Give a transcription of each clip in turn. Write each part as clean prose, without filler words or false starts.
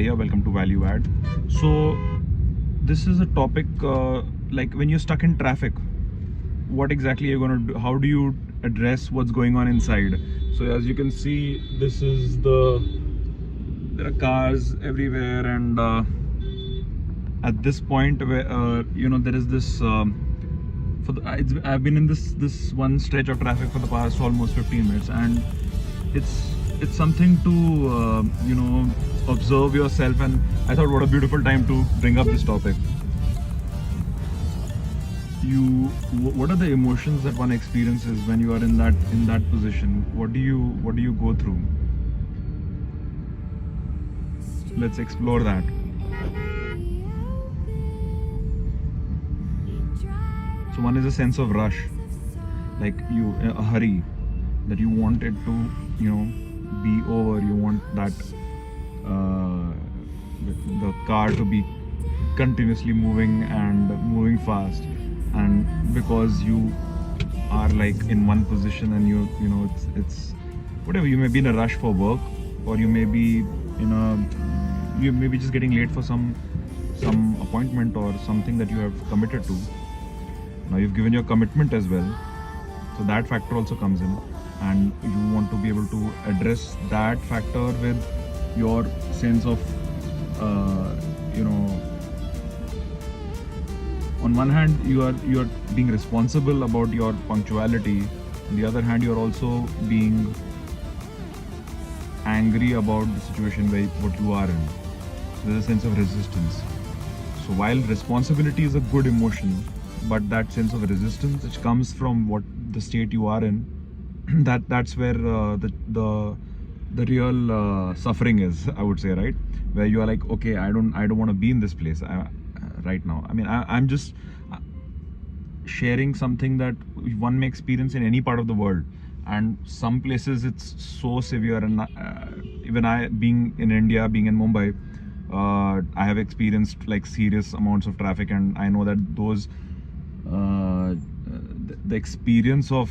here. Welcome to Value Add. So this is a topic like when you're stuck in traffic, what exactly you're going to do? How do you address what's going on inside? So as you can see, there are cars everywhere, and at this point where there is this I've been in this one stretch of traffic for the past almost 15 minutes, and it's something to observe yourself. And I thought, what a beautiful time to bring up this topic. What are the emotions that one experiences when you are in that position? What do you go through? Let's explore that. So one is a sense of rush, like a hurry, that you want it to be over. You want that the car to be continuously moving and moving fast, and because you are like in one position, and it's whatever, you may be in a rush for work, or you may be you may be just getting late for some appointment or something that you have committed to. Now you've given your commitment as well, so that factor also comes in, and you want to be able to address that factor with your sense of on one hand you are being responsible about your punctuality. On the other hand, you are also being angry about the situation where what you are in. So there's a sense of resistance. So while responsibility is a good emotion, but that sense of resistance which comes from what the state you are in, that's where the real suffering is, I would say, right? Where you are like, okay, I don't want to be in this place right now. I mean, I'm just sharing something that one may experience in any part of the world, and some places it's so severe. And even I, being in India, being in Mumbai, I have experienced like serious amounts of traffic, and I know that those the experience of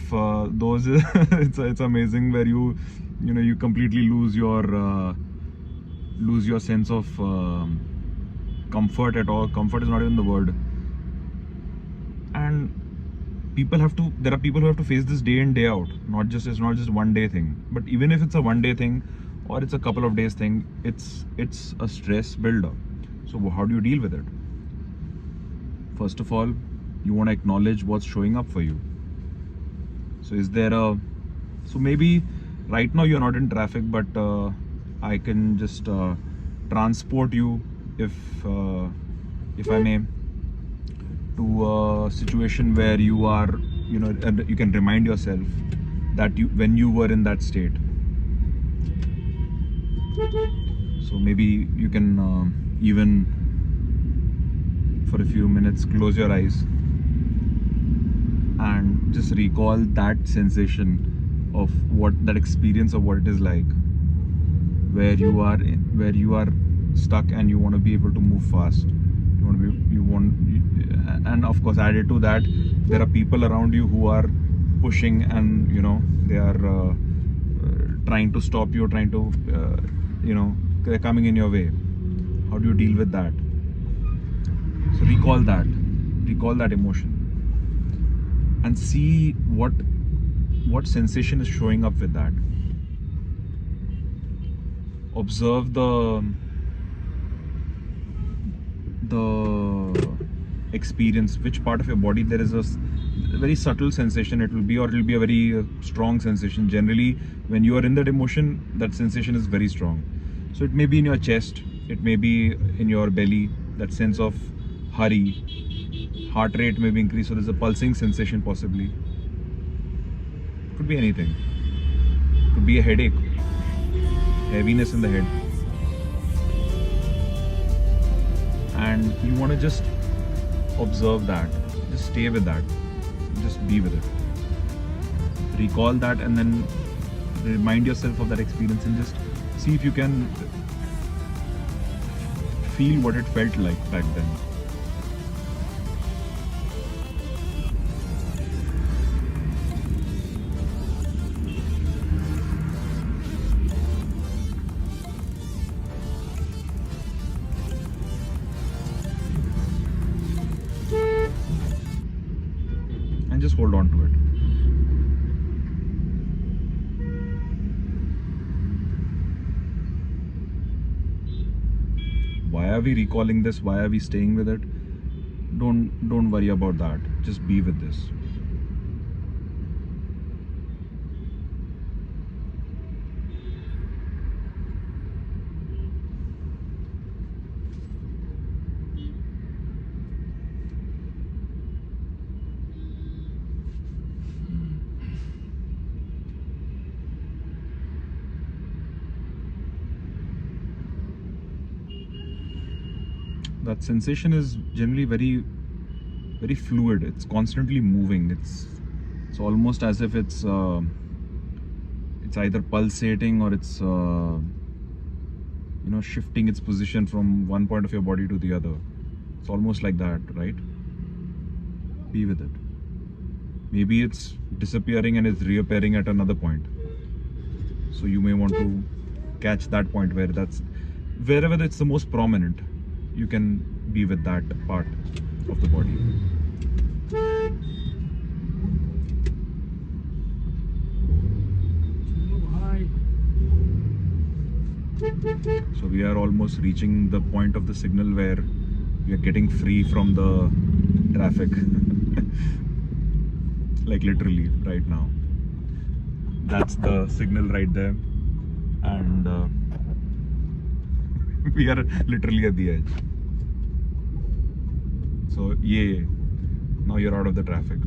those it's amazing, where you completely lose your sense of comfort at all. Comfort is not even the word. And there are people who have to face this day in, day out. It's not just one day thing. But even if it's a one day thing or it's a couple of days thing, it's a stress builder. So how do you deal with it? First of all, you want to acknowledge what's showing up for you. So so maybe right now you're not in traffic, but I can just transport you, if I may, to a situation where you are, and you can remind yourself that when you were in that state. So maybe you can even for a few minutes close your eyes and just recall that sensation of that experience of what it is like, where you are stuck and you want to be able to move fast. And of course, added to that, there are people around you who are pushing, and they are trying to stop you, trying to they're coming in your way. How do you deal with that? So recall that emotion, and see what sensation is showing up with that. Observe the experience, which part of your body there is a very subtle sensation it will be, or it will be a very strong sensation. Generally, when you are in that emotion, that sensation is very strong. So it may be in your chest, it may be in your belly, that sense of hurry, heart rate may be increased, so there's a pulsing sensation possibly. Could be anything. Could be a headache, heaviness in the head. And you want to just observe that, just stay with that, just be with it. Recall that, and then remind yourself of that experience, and just see if you can feel what it felt like back then. are we recalling this? Why are we staying with it? Don't worry about that. Just be with this. That sensation is generally very fluid. It's constantly moving. It's almost as if it's either pulsating or it's shifting its position from one point of your body to the other. It's almost like that, right? Be with it. Maybe it's disappearing and it's reappearing at another point. So you may want to catch that point wherever it's the most prominent. You can be with that part of the body. So we are almost reaching the point of the signal where we are getting free from the traffic. Like literally right now. That's the signal right there. And we are literally at the edge. So yeah, now you're out of the traffic.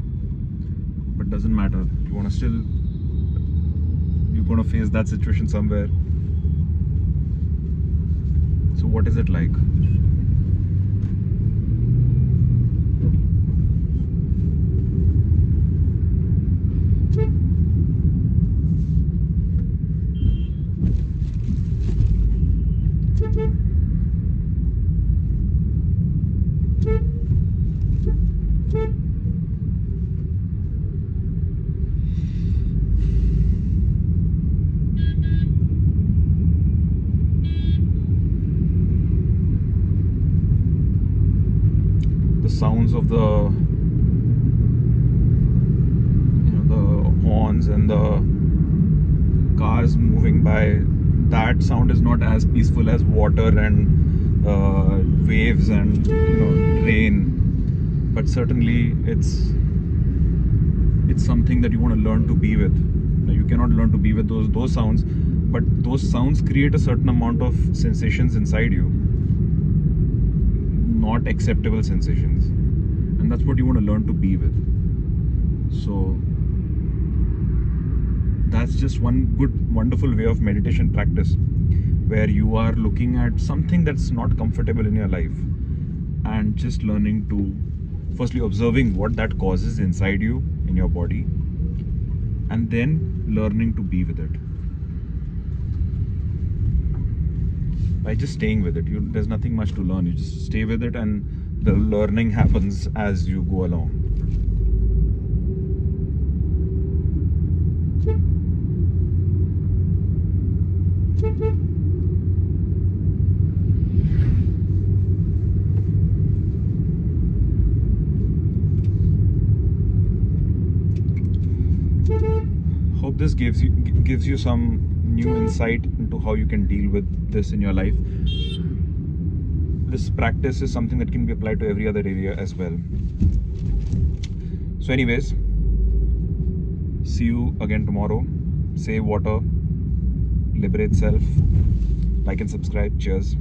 But doesn't matter. You're gonna face that situation somewhere. So what is it like? Sounds of the horns and the cars moving by, that sound is not as peaceful as water and waves and rain, but certainly it's something that you want to learn to be with. Now, you cannot learn to be with those sounds, but those sounds create a certain amount of sensations inside you, not acceptable sensations, and that's what you want to learn to be with. So that's just one good, wonderful way of meditation practice, where you are looking at something that's not comfortable in your life and just learning to, firstly observing what that causes inside you, in your body, and then learning to be with it. By just staying with it, there's nothing much to learn. You just stay with it, and the learning happens as you go along. Hope this gives you some new insight into how you can deal with this in your life. This practice is something that can be applied to every other area as well. So anyways, see you again tomorrow. Save water, liberate self, like and subscribe. Cheers.